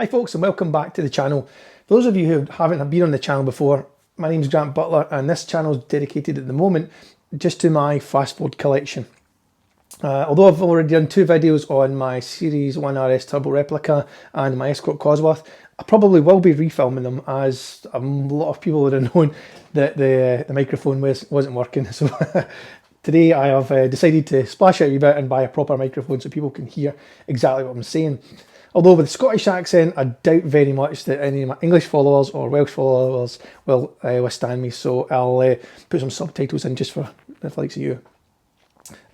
Hi folks, and welcome back to the channel. For those of you who haven't been on the channel before, my name is Grant Butler and this channel is dedicated at the moment just to my fast forward collection. Although I've already done two videos on my Series 1 RS Turbo replica and my Escort Cosworth, I probably will be refilming them, as a lot of people would have known that the microphone wasn't working. So today I have decided to splash out a wee bit and buy a proper microphone so people can hear exactly what I'm saying. Although with a Scottish accent, I doubt very much that any of my English followers or Welsh followers will withstand me, so I'll put some subtitles in just for the likes of you.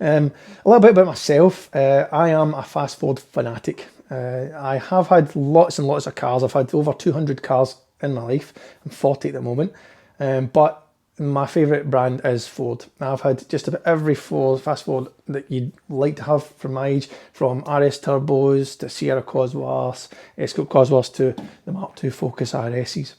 A little bit about myself. I am a fast forward fanatic. I have had lots and lots of cars. I've had over 200 cars in my life. I'm 40 at the moment. But my favourite brand is Ford. I've had just about every fast forward that you'd like to have from my age, from RS Turbos to Sierra Cosworths, Escort Cosworths to the Mark II Focus RSs.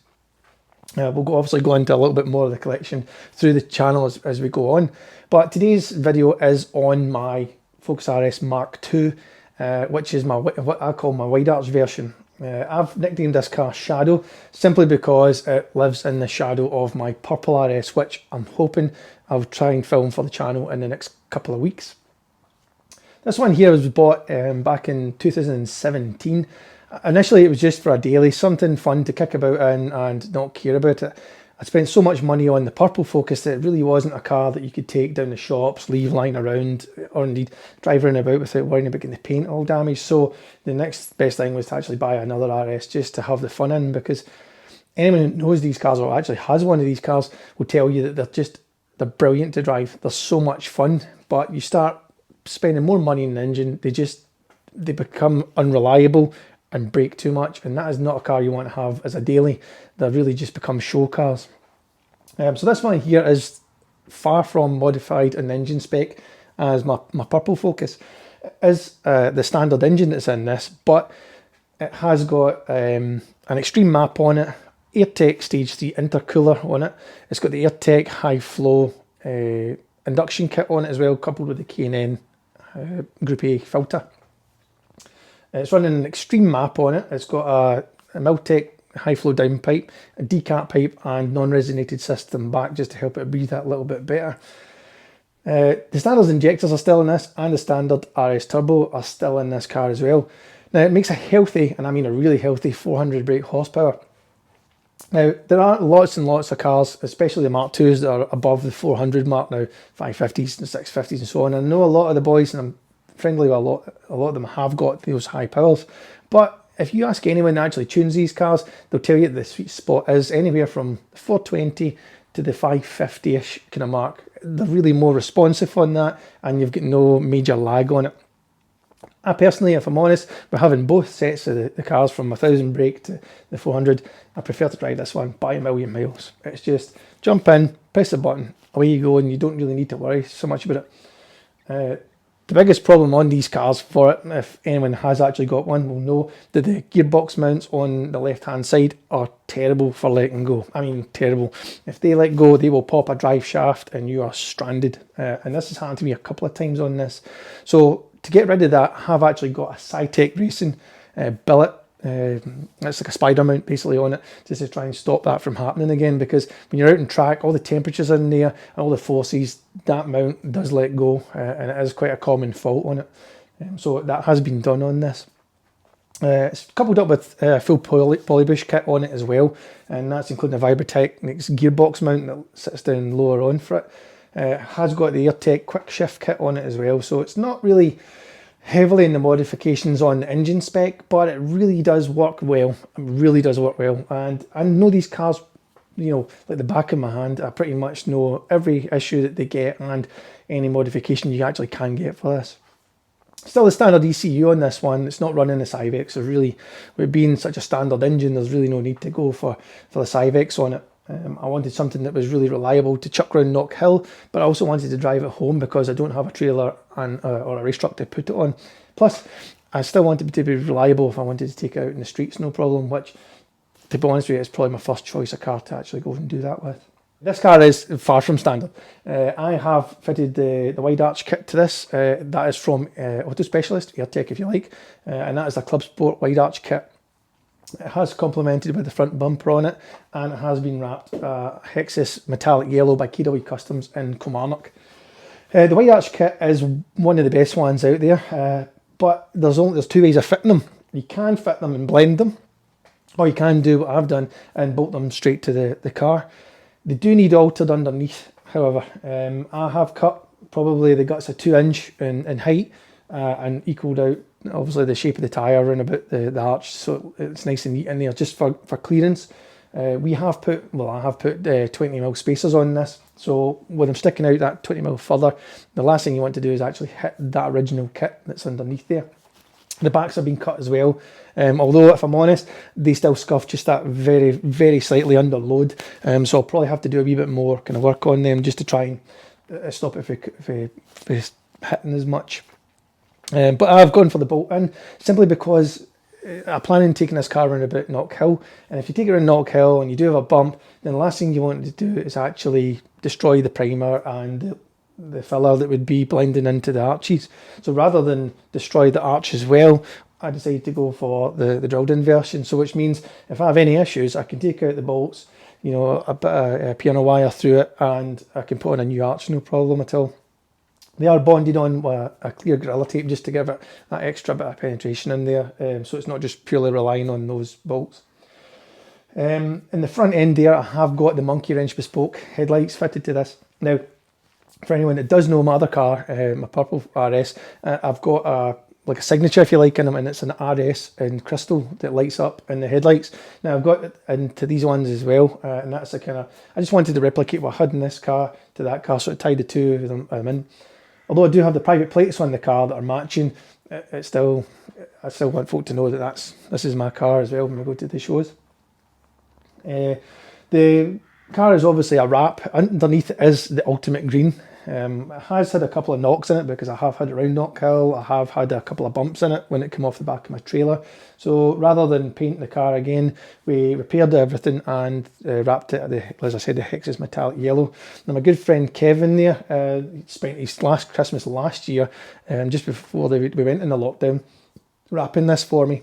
We'll obviously go into a little bit more of the collection through the channel as we go on. But today's video is on my Focus RS Mark II, which is what I call my WIDEARCH version. I've nicknamed this car Shadow simply because it lives in the shadow of my purple RS, which I'm hoping I'll try and film for the channel in the next couple of weeks. This one here was bought back in 2017. Initially it was just for a daily, something fun to kick about in and not care about it. I spent so much money on the purple Focus that it really wasn't a car that you could take down the shops, leave lying around, or indeed drive around about without worrying about getting the paint all damaged. So the next best thing was to actually buy another RS just to have the fun in, because anyone who knows these cars or actually has one of these cars will tell you that they're brilliant to drive. They're so much fun, but you start spending more money in the engine, they become unreliable and brake too much, and that is not a car you want to have as a daily. They really just become show cars. So this one here is far from modified in engine spec as my purple Focus. It is the standard engine that's in this, but it has got an extreme map on it, AirTech Stage 3 intercooler on it. It's got the AirTech high flow induction kit on it as well, coupled with the K&N Group A filter. It's running an extreme map on it. It's got a Miltech high flow downpipe, a decat pipe and non-resonated system back just to help it breathe that little bit better. The standard injectors are still in this, and the standard RS Turbo are still in this car as well. Now it makes a healthy, and I mean a really healthy, 400 brake horsepower. Now there are lots and lots of cars, especially the Mark IIs, that are above the 400 mark now, 550s and 650s and so on. And I know a lot of the boys, and I'm friendly with a lot of them, have got those high powers, but if you ask anyone that actually tunes these cars, they'll tell you that the sweet spot is anywhere from 420 to the 550-ish kind of mark. They're really more responsive on that, and you've got no major lag on it. I personally, if I'm honest, with having both sets of the cars from 1000 brake to the 400, I prefer to drive this one by a million miles. It's just jump in, press the button, away you go, and you don't really need to worry so much about it. The biggest problem on these cars for it, if anyone has actually got one, will know that the gearbox mounts on the left hand side are terrible for letting go. I mean, terrible. If they let go, they will pop a drive shaft and you are stranded. And this has happened to me a couple of times on this. So to get rid of that, I have actually got a Cytec Racing billet. It's like a spider mount basically on it, just to try and stop that from happening again, because when you're out in track, all the temperatures in there and all the forces, that mount does let go, and it is quite a common fault on it. So that has been done on this. It's coupled up with a full polybush kit on it as well, and that's including a Vibratechnics gearbox mount that sits down lower on for it. It has got the AirTech quick shift kit on it as well, so it's not really heavily in the modifications on the engine spec, but it really does work well. It really does work well, and I know these cars, you know, like the back of my hand. I pretty much know every issue that they get and any modification you actually can get for this. Still the standard ECU on this one. It's not running the Cyvex. So really, with being such a standard engine, there's really no need to go for the Cyvex on it. I wanted something that was really reliable to chuck around Knock Hill, but I also wanted to drive it home because I don't have a trailer and or a race truck to put it on. Plus, I still wanted it to be reliable if I wanted to take it out in the streets, no problem, which, to be honest with you, is probably my first choice of car to actually go and do that with. This car is far from standard. I have fitted the WIDEARCH kit to this. That is from Auto Specialist, AirTech if you like, and that is a Club Sport WIDEARCH kit. It has complemented with the front bumper on it, and it has been wrapped Hexus metallic yellow by KW Customs in Kilmarnock. The WIDEARCH kit is one of the best ones out there, but there's two ways of fitting them. You can fit them and blend them, or you can do what I've done and bolt them straight to the car. They do need altered underneath, however. I have cut probably the guts of 2 inch in height and equaled out obviously the shape of the tyre around about the arch, so it's nice and neat in there just for clearance. I have put 20mm spacers on this, so with them sticking out that 20mm further, the last thing you want to do is actually hit that original kit that's underneath there. The backs have been cut as well, although if I'm honest, they still scuff just that very, very slightly under load, so I'll probably have to do a wee bit more kind of work on them just to try and stop it from hitting as much. But I've gone for the bolt-in simply because I plan on taking this car around about Knock Hill, and if you take it around Knock Hill and you do have a bump, then the last thing you want to do is actually destroy the primer and the filler that would be blending into the arches. So rather than destroy the arch as well, I decided to go for the drilled in version, so which means if I have any issues, I can take out the bolts, you know, a bit of piano wire through it, and I can put on a new arch, no problem at all. They are bonded on with a clear Gorilla tape just to give it that extra bit of penetration in there, so it's not just purely relying on those bolts. In the front end there, I have got the Monkey Wrench bespoke headlights fitted to this. Now, for anyone that does know my other car, my purple RS, I've got like a signature, if you like, in them, and it's an RS in crystal that lights up in the headlights. Now I've got it into these ones as well, and that's a kind of, I just wanted to replicate what I had in this car to that car, so I tied the two of them in. Although I do have the private plates on the car that are matching, I still want folk to know that this is my car as well when we go to the shows. The car is obviously a wrap. Underneath it is the ultimate green. It has had a couple of knocks in it because I have had it around Knock Hill. I have had a couple of bumps in it when it came off the back of my trailer. So rather than paint the car again, we repaired everything and wrapped it, as I said, the Hexus metallic yellow. Now my good friend Kevin there spent his last Christmas last year, just before we went in the lockdown, wrapping this for me.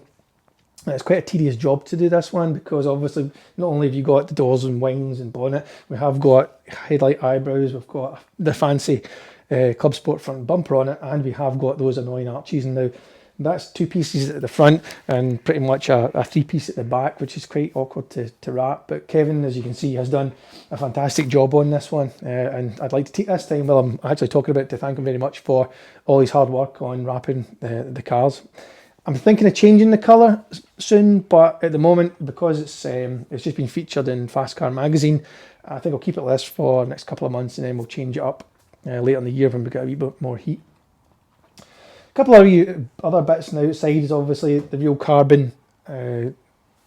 It's quite a tedious job to do this one because obviously not only have you got the doors and wings and bonnet, we have got headlight eyebrows, we've got the fancy clubsport front bumper on it, and we have got those annoying arches. And now that's 2 pieces at the front and pretty much a 3-piece at the back, which is quite awkward to wrap. But Kevin, as you can see, has done a fantastic job on this one, and I'd like to take this time while I'm actually talking about it to thank him very much for all his hard work on wrapping the cars. I'm thinking of changing the colour soon, but at the moment, because it's just been featured in Fast Car magazine, I think I'll keep it this for the next couple of months, and then we'll change it up later in the year when we get a wee bit more heat. A couple of other bits now outside is obviously the real carbon wing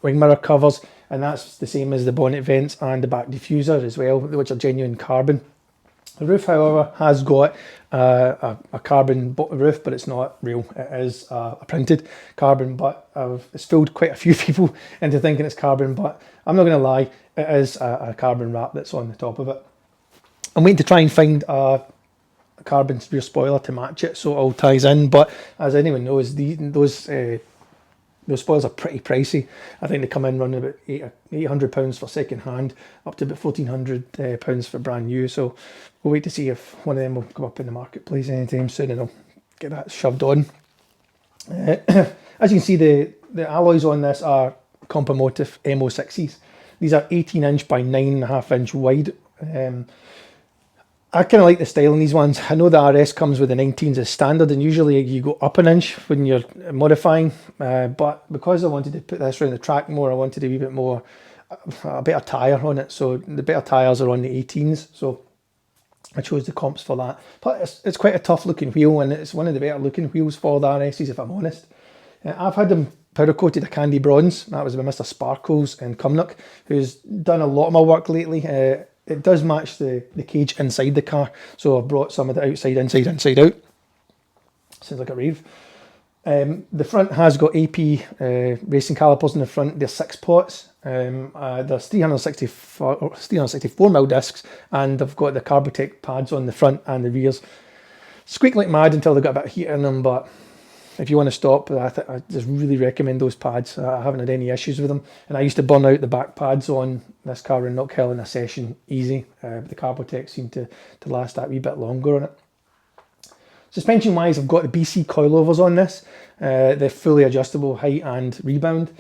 mirror covers, and that's the same as the bonnet vents and the back diffuser as well, which are genuine carbon. The roof, however, has got a carbon roof, but it's not real. It is a printed carbon, but it's fooled quite a few people into thinking it's carbon, but I'm not going to lie, it is a carbon wrap that's on the top of it. I'm waiting to try and find a carbon rear spoiler to match it so it all ties in, but as anyone knows, those spoilers are pretty pricey. I think they come in running about £800 for second hand, up to about £1,400 for brand new. So we'll wait to see if one of them will come up in the marketplace anytime soon, and I'll get that shoved on. As you can see, the alloys on this are Compomotive MO6s. These are 18-inch by 9.5-inch wide. I kind of like the style in these ones. I know the RS comes with the 19s as standard, and usually you go up an inch when you're modifying, but because I wanted to put this around the track more, I wanted a wee bit more, a better tyre on it, so the better tyres are on the 18s, so I chose the comps for that. But it's quite a tough looking wheel, and it's one of the better looking wheels for the RSs, if I'm honest. I've had them powder coated a candy bronze. That was by Mr. Sparkles in Cumnock, who's done a lot of my work lately. It does match the cage inside the car, so I've brought some of the outside, inside out. Sounds like a rave. The front has got AP racing calipers in the front. They're 6 pots. There's 364mm discs, and they've got the Carbotech pads on the front and the rears. Squeak like mad until they got a bit of heat in them, but if you want to stop, I just really recommend those pads. I haven't had any issues with them, and I used to burn out the back pads on this car in Knockhill in a session easy. The Carbotech seemed to last that wee bit longer on it. Suspension wise, I've got the BC coilovers on this. They're fully adjustable height and rebound.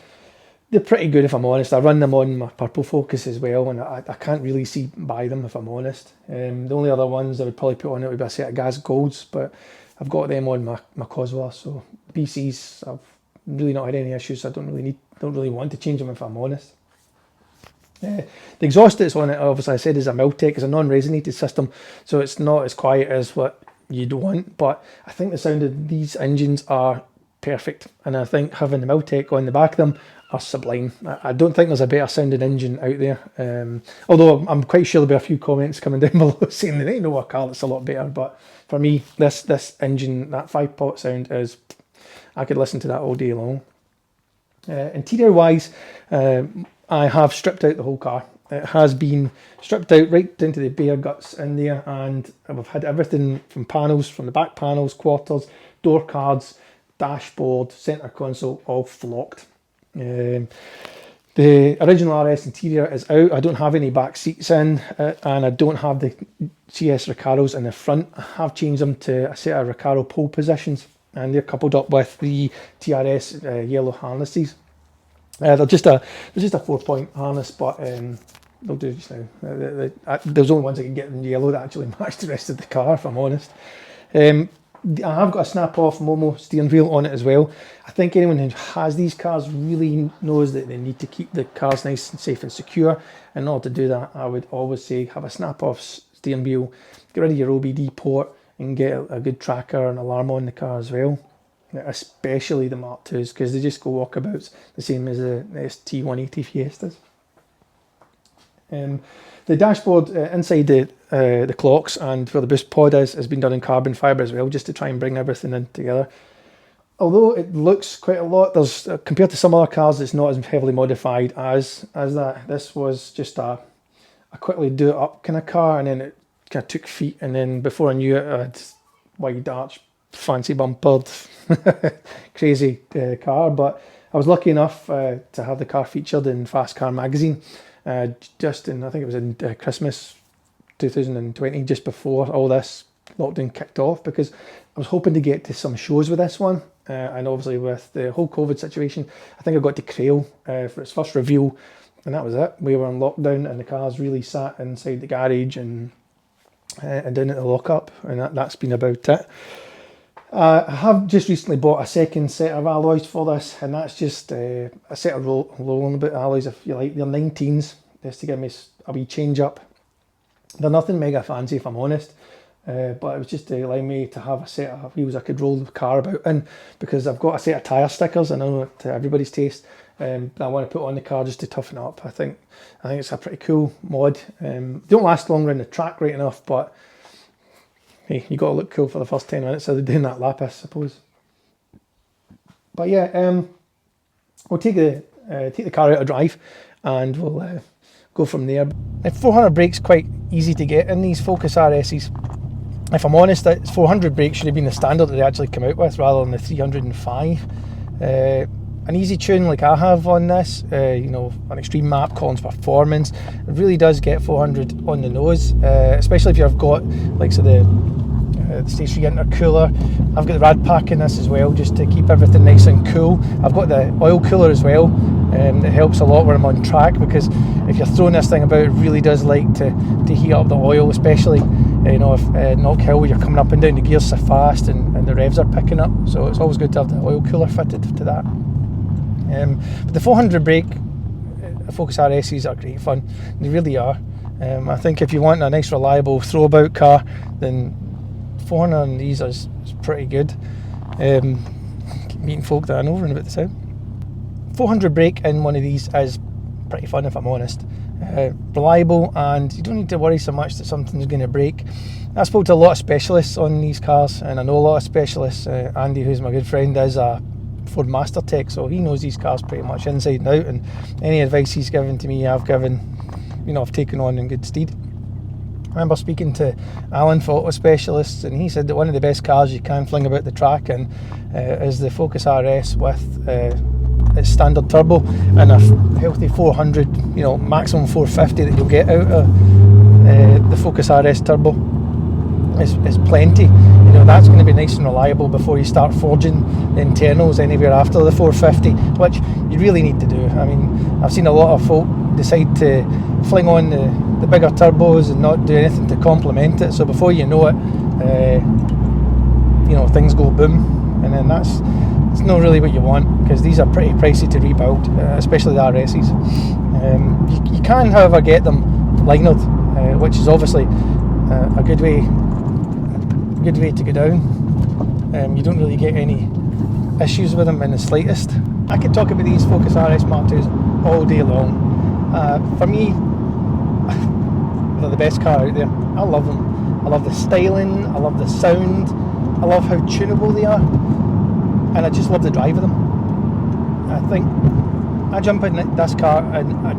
They're pretty good if I'm honest. I run them on my Purple Focus as well, and I can't really see by them if I'm honest. The only other ones I would probably put on it would be a set of Gas Golds, but I've got them on my Cosworth, so BCs I've really not had any issues. So I don't really want to change them if I'm honest. The exhaust that's on it, obviously I said, is a Miltech. It's a non-resonated system, so it's not as quiet as what you'd want, but I think the sound of these engines are perfect, and I think having the Miltech on the back of them are sublime. I don't think there's a better sounding engine out there, although I'm quite sure there'll be a few comments coming down below saying they know a car that's a lot better, but for me, this engine, that 5-pot sound is, I could listen to that all day long. Interior wise, I have stripped out the whole car. It has been stripped out right down to the bare guts in there, and I've had everything from panels, from the back panels, quarters, door cards, dashboard, centre console, all flocked. The original RS interior is out. I don't have any back seats in, and I don't have the CS Recaros in the front. I have changed them to a set of Recaro pole positions, and they're coupled up with the TRS yellow harnesses. They're just a 4-point harness, but they'll do just now. There's only ones I can get in yellow that actually match the rest of the car, if I'm honest. I have got a snap-off Momo steering wheel on it as well. I think anyone who has these cars really knows that they need to keep the cars nice and safe and secure. In order to do that, I would always say have a snap-off steering wheel, get rid of your OBD port, and get a good tracker and alarm on the car as well. Especially the Mark IIs, because they just go walkabouts the same as the ST180 Fiestas. The dashboard inside the clocks and where the boost pod has been done in carbon fibre as well, just to try and bring everything in together. Although it looks quite a lot, there's compared to some other cars, it's not as heavily modified as that. This was just a quickly do it up kind of car, and then it kind of took feet, and then before I knew it, I had wide arch, fancy bumpered, crazy car. But I was lucky enough to have the car featured in Fast Car magazine. Just in, I think it was in Christmas 2020, just before all this lockdown kicked off, because I was hoping to get to some shows with this one, and obviously with the whole COVID situation, I think I got to Crail for its first reveal, and that was it. We were on lockdown, and the cars really sat inside the garage and down at the lockup, and that's been about it. I have just recently bought a second set of alloys for this, and that's just a set of rolling bit alloys, if you like. They're 19s, just to give me a wee change up. They're nothing mega fancy, if I'm honest, but it was just to allow me to have a set of wheels I could roll the car about in, because I've got a set of tyre stickers, I know to everybody's taste, that I want to put on the car just to toughen it up. I think it's a pretty cool mod. Don't last long around the track right enough, but hey, you got to look cool for the first 10 minutes of doing that lap, I suppose. But yeah, we'll take the car out of drive, and we'll go from there. Now, 400 brakes quite easy to get in these Focus RSs. If I'm honest, 400 brakes should have been the standard that they actually come out with, rather than the 305. An easy tune like I have on this, an extreme map, Collins Performance, it really does get 400 on the nose, especially if you've got like the stationary intercooler. I've got the rad pack in this as well, just to keep everything nice and cool. I've got the oil cooler as well, that helps a lot when I'm on track, because if you're throwing this thing about, it really does like to heat up the oil, especially if Knockhill, you're coming up and down the gears so fast and the revs are picking up, so it's always good to have the oil cooler fitted to that. But the 400 brake Focus RSs are great fun, they really are. I think if you want a nice reliable throwabout car, then 400 on these is pretty good. Meeting folk that I know running about the town. 400 brake in one of these is pretty fun, if I'm honest. Reliable, and you don't need to worry so much that something's going to break. I spoke to a lot of specialists on these cars, and I know a lot of specialists. Andy, who's my good friend, is a Ford Master Tech, so he knows these cars pretty much inside and out, and any advice he's given to me, I've taken on in good stead. remember speaking to Alan for Auto Specialists, and he said that one of the best cars you can fling about the track and is the Focus RS with its standard turbo and a healthy 400, you know, maximum 450 that you'll get out of the Focus RS turbo is plenty. You know, that's going to be nice and reliable before you start forging the internals anywhere after the 450, which you really need to do. I mean, I've seen a lot of folk decide to fling on the bigger turbos and not do anything to complement it, so before you know it, you know, things go boom, and then it's not really what you want, because these are pretty pricey to rebuild, especially the RSs. You can, however, get them linered, which is obviously a good way to go down. You don't really get any issues with them in the slightest. I could talk about these Focus RS Mark IIs all day long. For me, they're the best car out there. I love them. I love the styling, I love the sound, I love how tunable they are, and I just love the drive of them. I think I jump in this car and I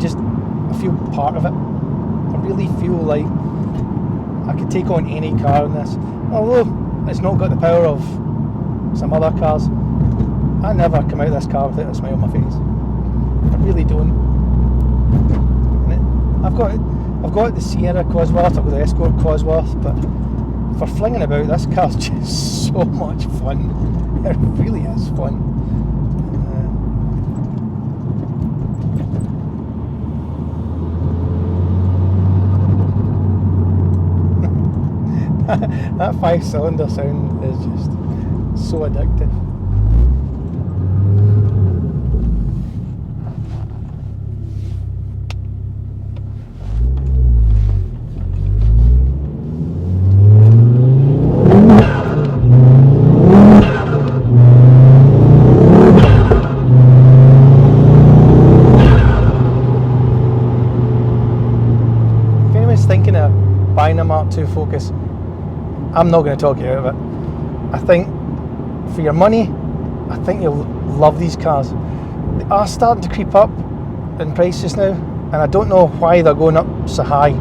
feel part of it. I really feel like I could take on any car in this. Although it's not got the power of some other cars, I never come out of this car without a smile on my face. I really don't. I've got the Sierra Cosworth, I've got the Escort Cosworth, but for flinging about, this car's just so much fun. It really is fun. That 5-cylinder sound is just so addictive. If anyone's thinking of buying a Mark II Focus, I'm not going to talk you out of it. I think for your money, I think you'll love these cars. They are starting to creep up in price just now, and I don't know why they're going up so high.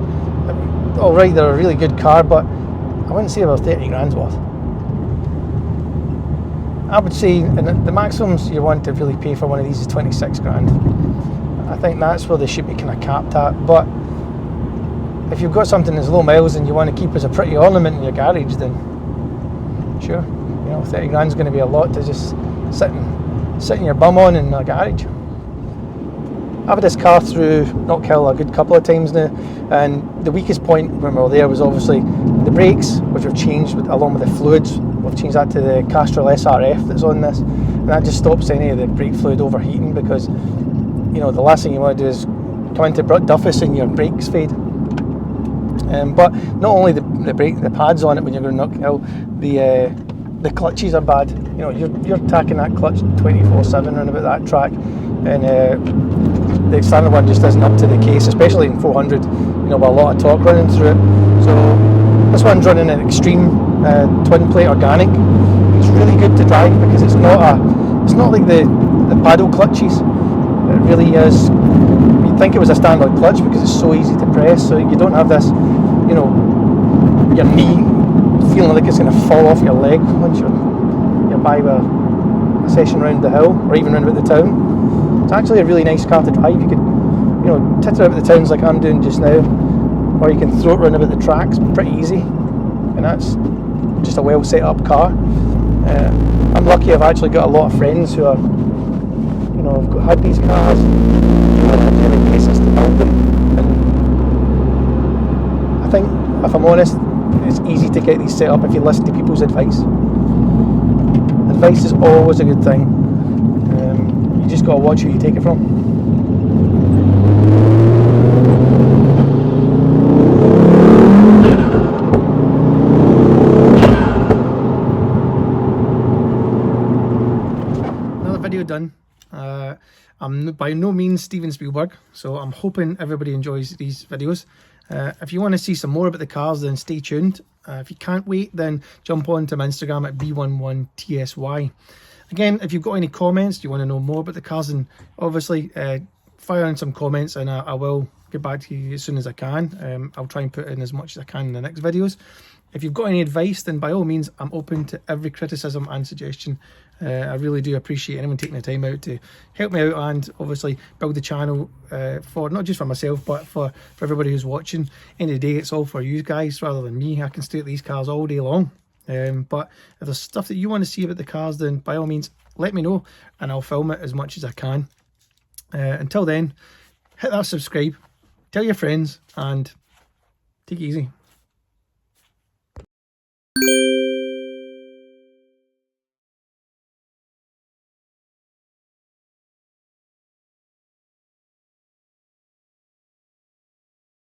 Alright, they're a really good car, but I wouldn't say they're 30 grand's worth. I would say the maximums you want to really pay for one of these is 26 grand. I think that's where they should be kind of capped at, but if you've got something that's low miles and you want to keep as a pretty ornament in your garage, then sure, you know, 30 grand's going to be a lot to just sit in your bum on in a garage. I've had this car through Knockhill a good couple of times now, and the weakest point when we were there was obviously the brakes, which have changed along with the fluids. We've changed that to the Castrol SRF that's on this, and that just stops any of the brake fluid overheating, because you know the last thing you want to do is come into Duffus and your brakes fade. But not only the pads on it when you're going to Knockhill, the clutches are bad. You know, you're tacking that clutch 24/7 around about that track, and the standard one just isn't up to the case, especially in 400. You know, with a lot of torque running through it. So this one's running an Extreme twin plate organic. It's really good to drive because it's not like the paddle clutches. It really is. You'd think it was a standard clutch because it's so easy to press, so you don't have this, you know, your knee feeling like it's going to fall off your leg once you're by a session round the hill or even round about the town. It's actually a really nice car to drive. You could, you know, titter about the towns like I'm doing just now, or you can throw it round about the tracks pretty easy, and that's just a well set up car. I'm lucky I've actually got a lot of friends who are, you know, have had these cars, have any places to build them, and I think, if I'm honest, it's easy to get these set up if you listen to people's advice. Advice is always a good thing. You just got to watch who you take it from. Another video done. I'm by no means Steven Spielberg, so I'm hoping everybody enjoys these videos. If you want to see some more about the cars, then stay tuned. If you can't wait, then jump on to my Instagram at B11TSY. Again, if you've got any comments, you want to know more about the cars, and obviously fire in some comments, and I will get back to you as soon as I can. I'll try and put in as much as I can in the next videos. If you've got any advice, then by all means, I'm open to every criticism and suggestion. I really do appreciate anyone taking the time out to help me out and obviously build the channel for not just for myself, but for everybody who's watching. End of the day, it's all for you guys rather than me. I can stare at these cars all day long. But if there's stuff that you want to see about the cars, then by all means, let me know and I'll film it as much as I can. Until then, hit that subscribe, tell your friends, and take it easy.